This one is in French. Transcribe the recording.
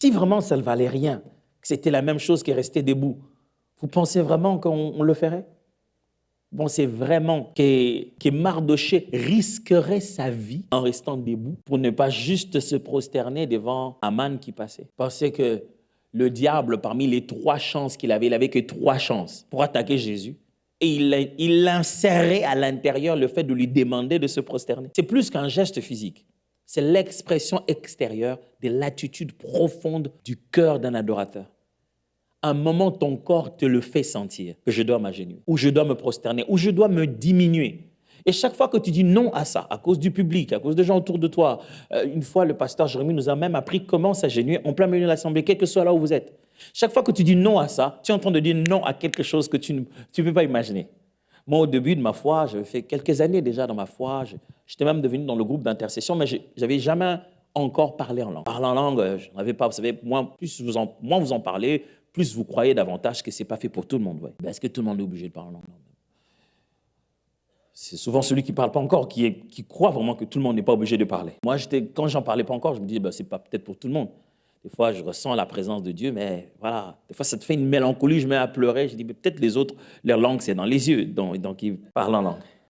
Si vraiment ça ne valait rien, que c'était la même chose que rester debout, vous pensez vraiment qu'on le ferait? Vous pensez vraiment que Mardochée risquerait sa vie en restant debout pour ne pas juste se prosterner devant Aman qui passait? Pensez que le diable, parmi les 3 chances qu'il avait, il n'avait que 3 chances pour attaquer Jésus. Et il l'insérait à l'intérieur le fait de lui demander de se prosterner. C'est plus qu'un geste physique. C'est l'expression extérieure de l'attitude profonde du cœur d'un adorateur. À un moment, ton corps te le fait sentir, que je dois m'agenouiller, ou je dois me prosterner, ou je dois me diminuer. Et chaque fois que tu dis non à ça, à cause du public, à cause des gens autour de toi, une fois, le pasteur Jérémie nous a même appris comment s'agenouiller en plein milieu de l'assemblée, quel que soit là où vous êtes. Chaque fois que tu dis non à ça, tu es en train de dire non à quelque chose que tu ne peux pas imaginer. Moi, au début de ma foi, j'avais fait quelques années déjà dans ma foi, j'étais même devenu dans le groupe d'intercession, mais je n'avais jamais encore parlé en langue. Parler en langue, je n'avais pas, vous savez, moins vous en parlez, plus vous croyez davantage que ce n'est pas fait pour tout le monde. Ouais. Est-ce que tout le monde est obligé de parler en langue? C'est souvent celui qui ne parle pas encore qui croit vraiment que tout le monde n'est pas obligé de parler. Moi, quand j'en parlais pas encore, je me disais, ce n'est pas peut-être pour tout le monde. Des fois, je ressens la présence de Dieu, mais voilà, des fois, ça te fait une mélancolie, je me mets à pleurer, je dis, peut-être les autres, leur langue, c'est dans les yeux, donc ils parlent en langue.